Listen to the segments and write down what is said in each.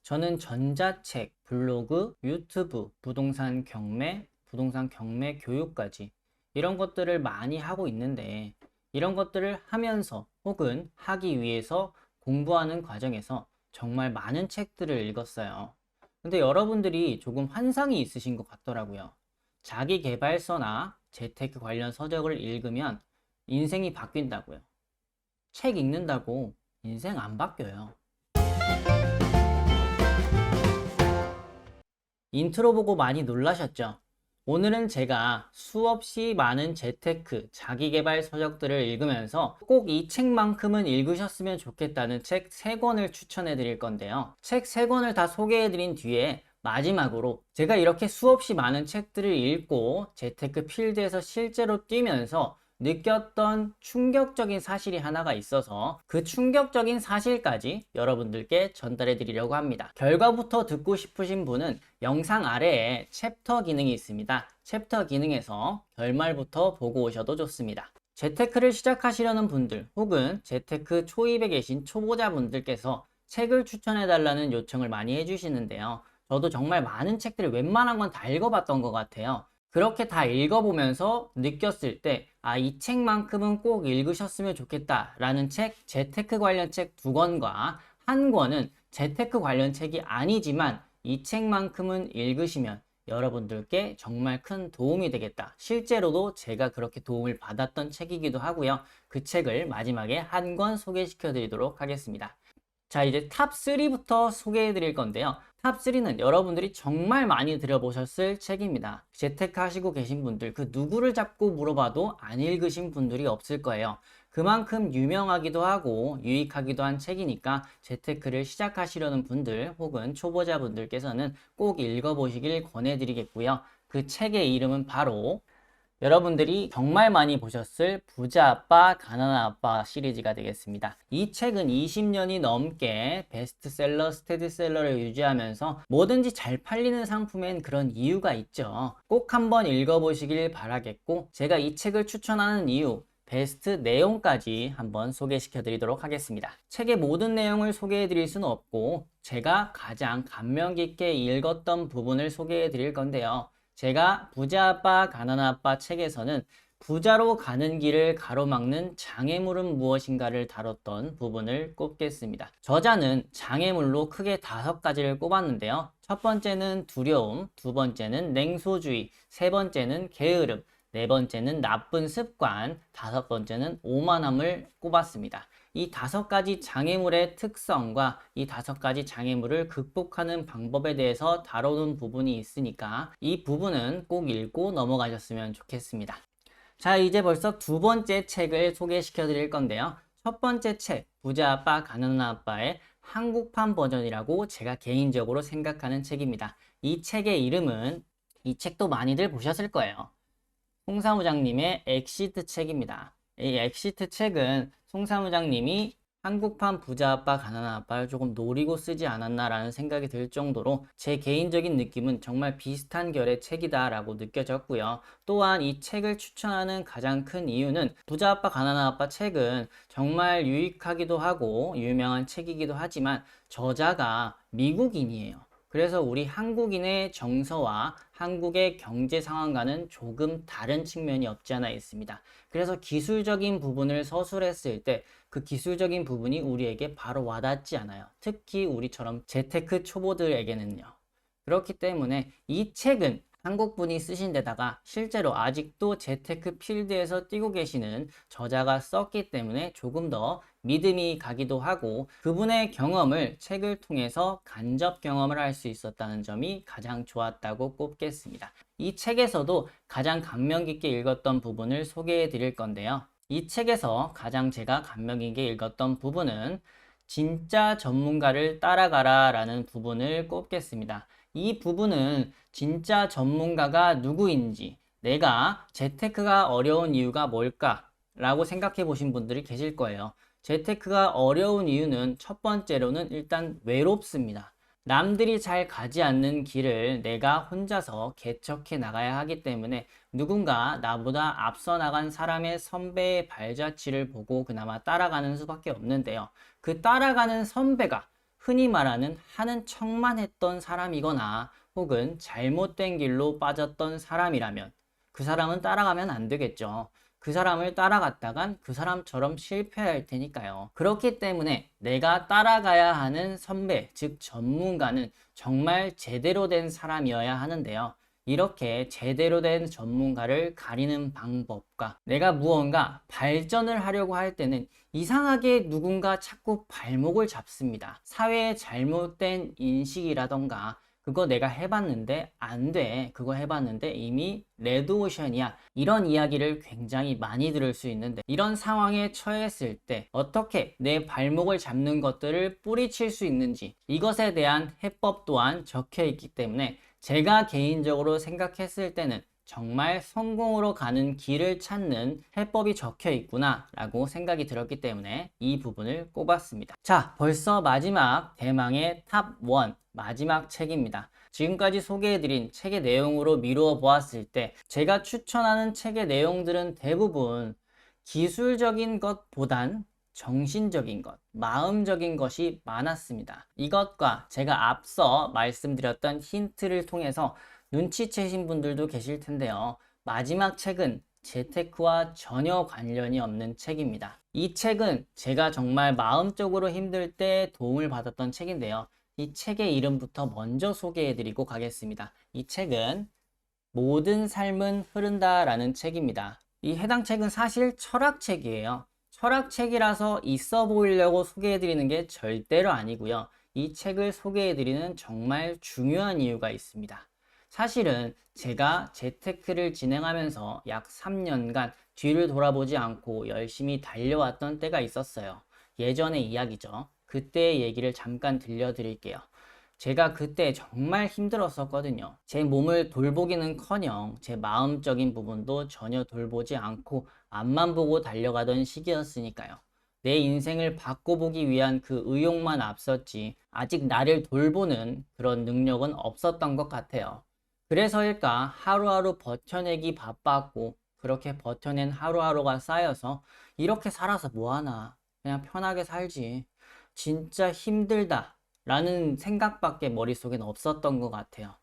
저는 전자책, 블로그, 유튜브, 부동산 경매 교육까지 이런 것들을 많이 하고 있는데 이런 것들을 하면서 혹은 하기 위해서 공부하는 과정에서 정말 많은 책들을 읽었어요. 근데 여러분들이 조금 환상이 있으신 것 같더라고요. 자기 계발서나 재테크 관련 서적을 읽으면 인생이 바뀐다고요. 책 읽는다고 인생 안 바뀌어요. 인트로 보고 많이 놀라셨죠? 오늘은 제가 수없이 많은 재테크, 자기계발 서적들을 읽으면서 꼭 이 책만큼은 읽으셨으면 좋겠다는 책 3권을 추천해 드릴 건데요. 책 3권을 다 소개해 드린 뒤에 마지막으로 제가 이렇게 수없이 많은 책들을 읽고 재테크 필드에서 실제로 뛰면서 느꼈던 충격적인 사실이 하나가 있어서 그 충격적인 사실까지 여러분들께 전달해 드리려고 합니다. 결과부터 듣고 싶으신 분은 영상 아래에 챕터 기능이 있습니다. 챕터 기능에서 결말부터 보고 오셔도 좋습니다. 재테크를 시작하시려는 분들 혹은 재테크 초입에 계신 초보자분들께서 책을 추천해 달라는 요청을 많이 해주시는데요. 저도 정말 많은 책들을 웬만한 건 다 읽어봤던 것 같아요. 그렇게 다 읽어보면서 느꼈을 때, 이 책만큼은 꼭 읽으셨으면 좋겠다라는 책, 재테크 관련 책 2권과 한 권은 재테크 관련 책이 아니지만 이 책만큼은 읽으시면 여러분들께 정말 큰 도움이 되겠다. 실제로도 제가 그렇게 도움을 받았던 책이기도 하고요. 그 책을 마지막에 한 권 소개시켜 드리도록 하겠습니다. 자, 이제 탑3부터 소개해 드릴 건데요. 탑3는 여러분들이 정말 많이 들어보셨을 책입니다. 재테크 하시고 계신 분들, 그 누구를 잡고 물어봐도 안 읽으신 분들이 없을 거예요. 그만큼 유명하기도 하고 유익하기도 한 책이니까 재테크를 시작하시려는 분들 혹은 초보자분들께서는 꼭 읽어보시길 권해드리겠고요. 그 책의 이름은 바로 여러분들이 정말 많이 보셨을 부자 아빠, 가난한 아빠 시리즈가 되겠습니다. 이 책은 20년이 넘게 베스트셀러, 스테디셀러를 유지하면서 뭐든지 잘 팔리는 상품엔 그런 이유가 있죠. 꼭 한번 읽어보시길 바라겠고, 제가 이 책을 추천하는 이유, 베스트 내용까지 한번 소개시켜 드리도록 하겠습니다. 책의 모든 내용을 소개해 드릴 수는 없고, 제가 가장 감명 깊게 읽었던 부분을 소개해 드릴 건데요. 제가 부자 아빠, 가난한 아빠 책에서는 부자로 가는 길을 가로막는 장애물은 무엇인가를 다뤘던 부분을 꼽겠습니다. 저자는 장애물로 크게 5가지를 꼽았는데요. 첫 번째는 두려움, 두 번째는 냉소주의, 세 번째는 게으름, 네 번째는 나쁜 습관, 5번째는 오만함을 꼽았습니다. 이 5가지 장애물의 특성과 이 5가지 장애물을 극복하는 방법에 대해서 다루는 부분이 있으니까 이 부분은 꼭 읽고 넘어가셨으면 좋겠습니다. 자, 이제 벌써 2번째 책을 소개시켜 드릴 건데요. 첫 번째 책, 부자 아빠, 가난한 아빠의 한국판 버전이라고 제가 개인적으로 생각하는 책입니다. 이 책의 이름은, 이 책도 많이들 보셨을 거예요. 송 사무장님의 엑시트 책입니다. 이 엑시트 책은 송 사무장님이 한국판 부자 아빠, 가난한 아빠를 조금 노리고 쓰지 않았나라는 생각이 들 정도로 제 개인적인 느낌은 정말 비슷한 결의 책이다라고 느껴졌고요. 또한 이 책을 추천하는 가장 큰 이유는 부자 아빠, 가난한 아빠 책은 정말 유익하기도 하고 유명한 책이기도 하지만 저자가 미국인이에요. 그래서 우리 한국인의 정서와 한국의 경제 상황과는 조금 다른 측면이 없지 않아 있습니다. 그래서 기술적인 부분을 서술했을 때 그 기술적인 부분이 우리에게 바로 와닿지 않아요. 특히 우리처럼 재테크 초보들에게는요. 그렇기 때문에 이 책은 한국분이 쓰신 데다가 실제로 아직도 재테크 필드에서 뛰고 계시는 저자가 썼기 때문에 조금 더 믿음이 가기도 하고 그분의 경험을 책을 통해서 간접 경험을 할 수 있었다는 점이 가장 좋았다고 꼽겠습니다. 이 책에서도 가장 감명 깊게 읽었던 부분을 소개해 드릴 건데요. 이 책에서 가장 제가 감명 깊게 읽었던 부분은 진짜 전문가를 따라가라 라는 부분을 꼽겠습니다. 이 부분은 진짜 전문가가 누구인지, 내가 재테크가 어려운 이유가 뭘까? 라고 생각해 보신 분들이 계실 거예요. 재테크가 어려운 이유는 첫 번째로는 일단 외롭습니다. 남들이 잘 가지 않는 길을 내가 혼자서 개척해 나가야 하기 때문에 누군가 나보다 앞서 나간 사람의 선배의 발자취를 보고 그나마 따라가는 수밖에 없는데요. 그 따라가는 선배가 흔히 말하는 하는 척만 했던 사람이거나 혹은 잘못된 길로 빠졌던 사람이라면 그 사람은 따라가면 안 되겠죠. 그 사람을 따라갔다간 그 사람처럼 실패할 테니까요. 그렇기 때문에 내가 따라가야 하는 선배, 즉 전문가는 정말 제대로 된 사람이어야 하는데요. 이렇게 제대로 된 전문가를 가리는 방법과 내가 무언가 발전을 하려고 할 때는 이상하게 누군가 자꾸 발목을 잡습니다. 사회의 잘못된 인식이라던가 그거 내가 해봤는데 안 돼. 그거 해봤는데 이미 레드오션이야. 이런 이야기를 굉장히 많이 들을 수 있는데 이런 상황에 처했을 때 어떻게 내 발목을 잡는 것들을 뿌리칠 수 있는지 이것에 대한 해법 또한 적혀 있기 때문에 제가 개인적으로 생각했을 때는 정말 성공으로 가는 길을 찾는 해법이 적혀 있구나 라고 생각이 들었기 때문에 이 부분을 꼽았습니다. 자, 벌써 마지막 대망의 탑 1 마지막 책입니다. 지금까지 소개해드린 책의 내용으로 미루어 보았을 때 제가 추천하는 책의 내용들은 대부분 기술적인 것보단 정신적인 것, 마음적인 것이 많았습니다. 이것과 제가 앞서 말씀드렸던 힌트를 통해서 눈치채신 분들도 계실 텐데요. 마지막 책은 재테크와 전혀 관련이 없는 책입니다. 이 책은 제가 정말 마음적으로 힘들 때 도움을 받았던 책인데요. 이 책의 이름부터 먼저 소개해드리고 가겠습니다. 이 책은 모든 삶은 흐른다 라는 책입니다. 이 해당 책은 사실 철학책이에요. 철학책이라서 있어 보이려고 소개해드리는 게 절대로 아니고요. 이 책을 소개해드리는 정말 중요한 이유가 있습니다. 사실은 제가 재테크를 진행하면서 약 3년간 뒤를 돌아보지 않고 열심히 달려왔던 때가 있었어요. 예전의 이야기죠. 그때의 얘기를 잠깐 들려드릴게요. 제가 그때 정말 힘들었었거든요. 제 몸을 돌보기는커녕 제 마음적인 부분도 전혀 돌보지 않고 앞만 보고 달려가던 시기였으니까요. 내 인생을 바꿔보기 위한 그 의욕만 앞섰지 아직 나를 돌보는 그런 능력은 없었던 것 같아요. 그래서일까 하루하루 버텨내기 바빴고 그렇게 버텨낸 하루하루가 쌓여서 이렇게 살아서 뭐하나 그냥 편하게 살지 진짜 힘들다 라는 생각밖에 머릿속엔 없었던 것 같아요.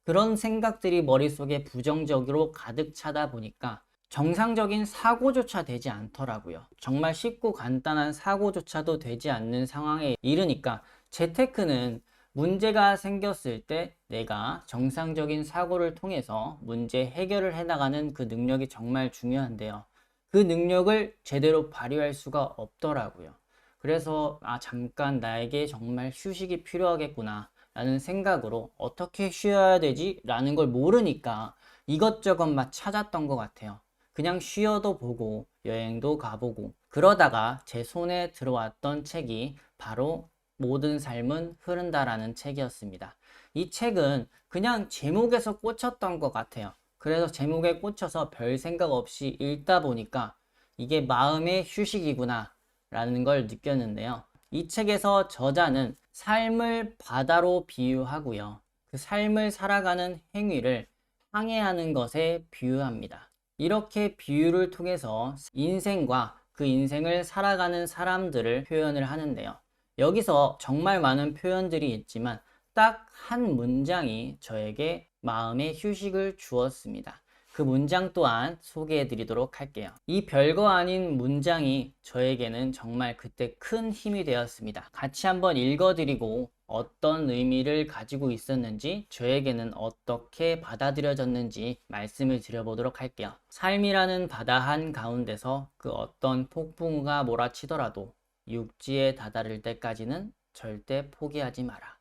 그런 생각들이 머릿속에 부정적으로 가득 차다 보니까 정상적인 사고조차 되지 않더라고요. 정말 쉽고 간단한 사고조차도 되지 않는 상황에 이르니까 재테크는 문제가 생겼을 때 내가 정상적인 사고를 통해서 문제 해결을 해나가는 그 능력이 정말 중요한데요. 그 능력을 제대로 발휘할 수가 없더라고요. 그래서 잠깐 나에게 정말 휴식이 필요하겠구나 라는 생각으로 어떻게 쉬어야 되지? 라는 걸 모르니까 이것저것 막 찾았던 것 같아요. 그냥 쉬어도 보고 여행도 가보고 그러다가 제 손에 들어왔던 책이 바로 모든 삶은 흐른다라는 책이었습니다. 이 책은 그냥 제목에서 꽂혔던 것 같아요. 그래서 제목에 꽂혀서 별 생각 없이 읽다 보니까 이게 마음의 휴식이구나 라는 걸 느꼈는데요. 이 책에서 저자는 삶을 바다로 비유하고요. 그 삶을 살아가는 행위를 항해하는 것에 비유합니다. 이렇게 비유를 통해서 인생과 그 인생을 살아가는 사람들을 표현을 하는데요. 여기서 정말 많은 표현들이 있지만 딱 한 문장이 저에게 마음의 휴식을 주었습니다. 그 문장 또한 소개해 드리도록 할게요. 이 별거 아닌 문장이 저에게는 정말 그때 큰 힘이 되었습니다. 같이 한번 읽어 드리고 어떤 의미를 가지고 있었는지 저에게는 어떻게 받아들여졌는지 말씀을 드려보도록 할게요. 삶이라는 바다 한가운데서 그 어떤 폭풍우가 몰아치더라도 육지에 다다를 때까지는 절대 포기하지 마라.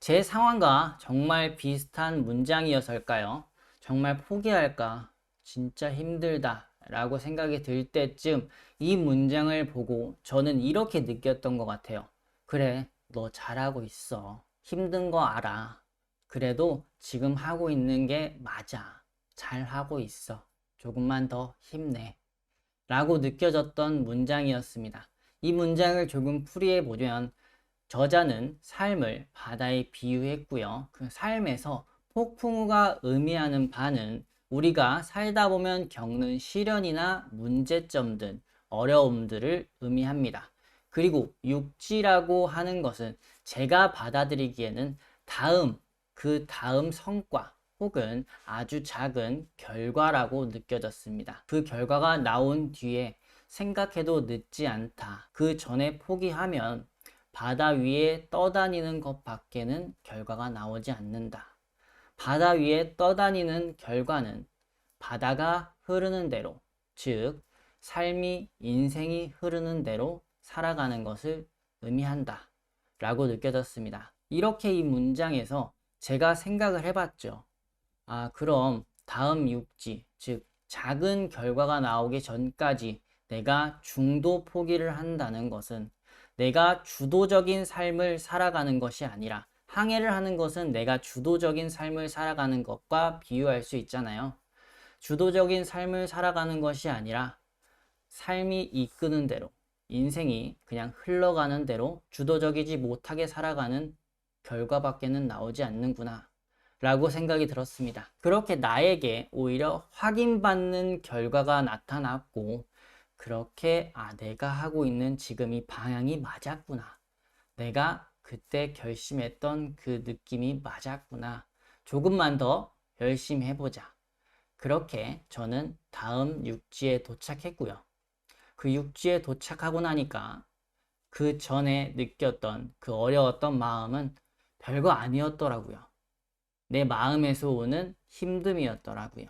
제 상황과 정말 비슷한 문장이어서일까요? 정말 포기할까? 진짜 힘들다 라고 생각이 들 때쯤 이 문장을 보고 저는 이렇게 느꼈던 것 같아요. 그래, 너 잘하고 있어. 힘든 거 알아. 그래도 지금 하고 있는 게 맞아. 잘하고 있어. 조금만 더 힘내. 라고 느껴졌던 문장이었습니다. 이 문장을 조금 풀이해 보면 저자는 삶을 바다에 비유했고요. 그 삶에서 폭풍우가 의미하는 바는 우리가 살다 보면 겪는 시련이나 문제점 등 어려움들을 의미합니다. 그리고 육지라고 하는 것은 제가 받아들이기에는 그 다음 성과 혹은 아주 작은 결과라고 느껴졌습니다. 그 결과가 나온 뒤에 생각해도 늦지 않다. 그 전에 포기하면 바다 위에 떠다니는 것밖에는 결과가 나오지 않는다. 바다 위에 떠다니는 결과는 바다가 흐르는 대로, 즉 인생이 흐르는 대로 살아가는 것을 의미한다 라고 느껴졌습니다. 이렇게 이 문장에서 제가 생각을 해봤죠. 그럼 다음 육지, 즉 작은 결과가 나오기 전까지 내가 중도 포기를 한다는 것은 내가 주도적인 삶을 살아가는 것이 아니라, 항해를 하는 것은 내가 주도적인 삶을 살아가는 것과 비유할 수 있잖아요. 주도적인 삶을 살아가는 것이 아니라 삶이 이끄는 대로, 인생이 그냥 흘러가는 대로 주도적이지 못하게 살아가는 결과밖에는 나오지 않는구나 라고 생각이 들었습니다. 그렇게 나에게 오히려 확인받는 결과가 나타났고, 그렇게 내가 하고 있는 지금 이 방향이 맞았구나, 내가 그때 결심했던 그 느낌이 맞았구나, 조금만 더 열심히 해보자, 그렇게 저는 다음 육지에 도착했고요. 그 육지에 도착하고 나니까 그 전에 느꼈던 그 어려웠던 마음은 별거 아니었더라고요. 내 마음에서 오는 힘듦이었더라고요.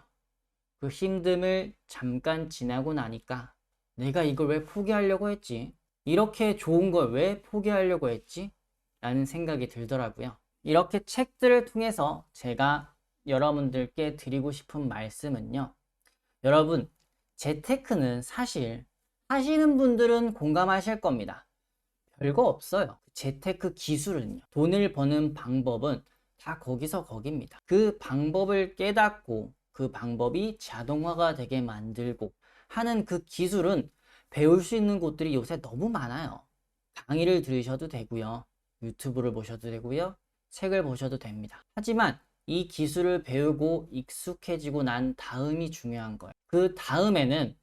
그 힘듦을 잠깐 지나고 나니까 내가 이걸 왜 포기하려고 했지? 이렇게 좋은 걸 왜 포기하려고 했지? 라는 생각이 들더라고요. 이렇게 책들을 통해서 제가 여러분들께 드리고 싶은 말씀은요. 여러분, 재테크는 사실 하시는 분들은 공감하실 겁니다. 별거 없어요. 재테크 기술은요. 돈을 버는 방법은 다 거기서 거깁니다. 그 방법을 깨닫고 그 방법이 자동화가 되게 만들고 하는 그 기술은 배울 수 있는 곳들이 요새 너무 많아요. 강의를 들으셔도 되고요. 유튜브를 보셔도 되고요. 책을 보셔도 됩니다. 하지만 이 기술을 배우고 익숙해지고 난 다음이 중요한 거예요. 그 다음에는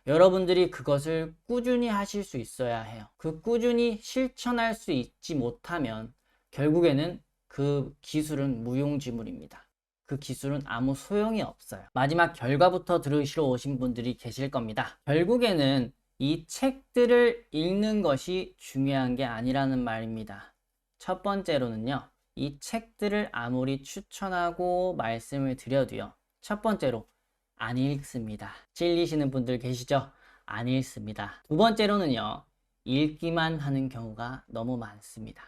여러분들이 그것을 꾸준히 하실 수 있어야 해요. 그 꾸준히 실천할 수 있지 못하면 결국에는 그 기술은 무용지물입니다. 그 기술은 아무 소용이 없어요. 마지막 결과부터 들으시러 오신 분들이 계실 겁니다. 결국에는 이 책들을 읽는 것이 중요한 게 아니라는 말입니다. 첫 번째로는요, 이 책들을 아무리 추천하고 말씀을 드려도요, 첫 번째로 안 읽습니다. 찔리시는 분들 계시죠? 안 읽습니다. 두 번째로는요, 읽기만 하는 경우가 너무 많습니다.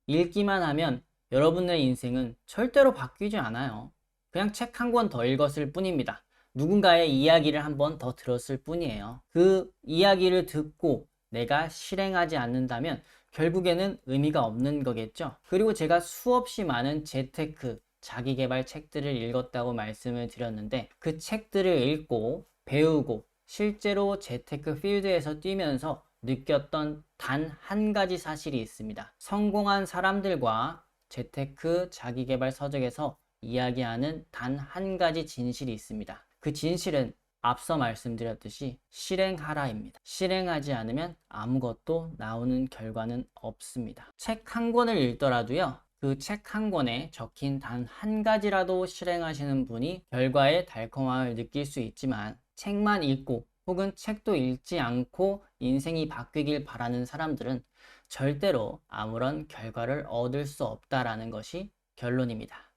읽기만 하면 여러분의 인생은 절대로 바뀌지 않아요. 그냥 책 한 권 더 읽었을 뿐입니다. 누군가의 이야기를 한 번 더 들었을 뿐이에요. 그 이야기를 듣고 내가 실행하지 않는다면 결국에는 의미가 없는 거겠죠. 그리고 제가 수없이 많은 재테크, 자기계발 책들을 읽었다고 말씀을 드렸는데, 그 책들을 읽고 배우고 실제로 재테크 필드에서 뛰면서 느꼈던 단 한 가지 사실이 있습니다. 성공한 사람들과 재테크 자기계발 서적에서 이야기하는 단 한 가지 진실이 있습니다. 그 진실은 앞서 말씀드렸듯이 실행하라입니다. 실행하지 않으면 아무것도 나오는 결과는 없습니다. 책 한 권을 읽더라도요, 그 책 한 권에 적힌 단 한 가지라도 실행하시는 분이 결과의 달콤함을 느낄 수 있지만, 책만 읽고 혹은 책도 읽지 않고 인생이 바뀌길 바라는 사람들은 절대로 아무런 결과를 얻을 수 없다라는 것이 결론입니다.